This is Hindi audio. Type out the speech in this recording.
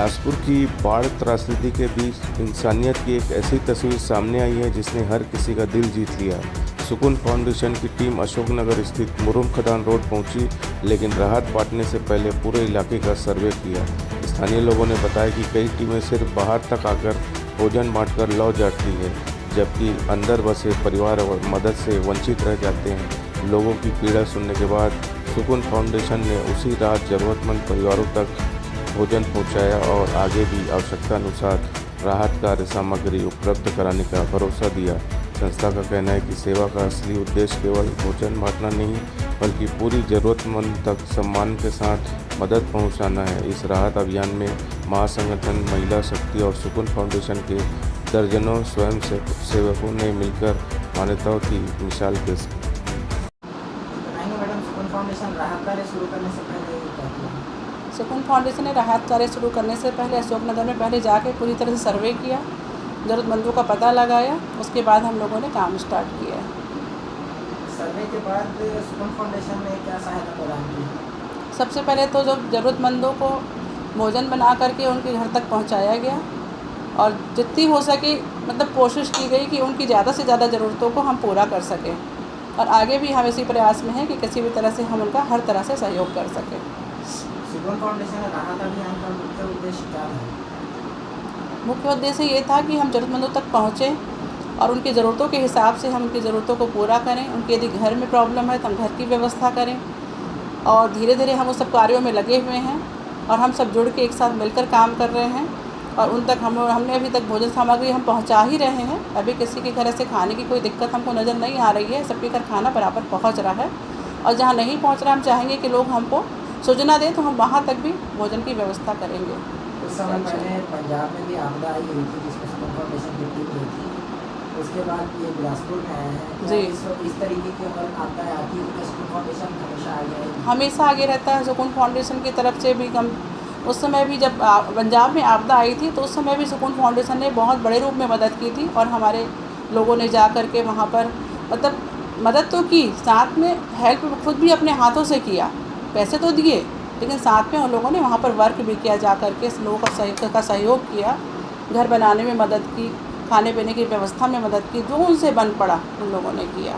बिलासपुर की बाढ़ त्रासदी के बीच इंसानियत की एक ऐसी तस्वीर सामने आई है जिसने हर किसी का दिल जीत लिया। सुकून फाउंडेशन की टीम अशोकनगर स्थित मुरुम खदान रोड पहुंची, लेकिन राहत बांटने से पहले पूरे इलाके का सर्वे किया। स्थानीय लोगों ने बताया कि कई टीमें सिर्फ बाहर तक आकर भोजन बांटकर लौट जाती है, जबकि अंदर बसे परिवार और मदद से वंचित रह जाते हैं। लोगों की पीड़ा सुनने के बाद सुकून फाउंडेशन ने उसी रात ज़रूरतमंद परिवारों तक भोजन पहुंचाया और आगे भी आवश्यकता अनुसार राहत कार्य सामग्री उपलब्ध कराने का भरोसा दिया। संस्था का कहना है कि सेवा का असली उद्देश्य केवल भोजन बांटना नहीं, बल्कि पूरी ज़रूरतमंद तक सम्मान के साथ मदद पहुंचाना है। इस राहत अभियान में महासंगठन महिला शक्ति और सुकून फाउंडेशन के दर्जनों स्वयं सेवकों ने मिलकर मानवता की मिसाल पेश की। मैडम, सुकून फाउंडेशन राहत कार्य शुरू करने से पहले क्या किया? सुकून फाउंडेशन ने राहत कार्य शुरू करने से पहले अशोकनगर में पहले जाके पूरी तरह से सर्वे किया, ज़रूरतमंदों का पता लगाया, उसके बाद हम लोगों ने काम स्टार्ट किया। सर्वे के बाद सुकून फाउंडेशन ने क्या सहायता प्रदान की? सबसे पहले तो जो ज़रूरतमंदों को भोजन बना करके उनके घर तक पहुंचाया गया और जितनी हो सके मतलब कोशिश की गई कि उनकी ज़्यादा से ज़्यादा ज़रूरतों को हम पूरा कर सकें, और आगे भी हम इसी प्रयास में हैं कि किसी भी तरह से हम उनका हर तरह से सहयोग कर सकें। सुकून फाउंडेशन राहत अभियान का मुख्य उद्देश्य क्या है? मुख्य उद्देश्य ये था कि हम ज़रूरतमंदों तक पहुँचें और उनकी ज़रूरतों के हिसाब से हम उनकी ज़रूरतों को पूरा करें। उनके यदि घर में प्रॉब्लम है तो हम घर की व्यवस्था करें, और धीरे धीरे हम उस सब कार्यों में लगे हुए हैं और हम सब जुड़ के एक साथ मिलकर काम कर रहे हैं। और उन तक हमने अभी तक भोजन सामग्री हम पहुंचा ही रहे हैं। अभी किसी के घर से खाने की कोई दिक्कत हमको नज़र नहीं आ रही है, सबके घर खाना बराबर पहुंच रहा है। और जहां नहीं पहुंच रहा, हम चाहेंगे कि लोग हमको सूचना दें तो हम वहां तक भी भोजन की व्यवस्था करेंगे। कुछ समय पहले पंजाब में भी आपदा आई हुई थी जिसमें सुकून फाउंडेशन की टीम गई थी, उसके बाद ये बिलासपुर में आया है जी। इस तरीके की अगर आपदाएं आती है तो सुकून फाउंडेशन हमेशा आगे है? हमेशा आगे रहता है। सुकून फाउंडेशन की तरफ से भी हम उस समय भी जब पंजाब में आपदा आई थी तो उस समय भी सुकून फाउंडेशन ने बहुत बड़े रूप में मदद की थी, और हमारे लोगों ने जा कर के वहाँ पर मतलब मदद तो की, साथ में हेल्प खुद भी अपने हाथों से किया। पैसे तो दिए, लेकिन साथ में उन लोगों ने वहाँ पर वर्क भी किया, जा कर के लोगों का सहयोग किया, घर बनाने में मदद की, खाने पीने की व्यवस्था में मदद की, जो उनसे बन पड़ा उन लोगों ने किया।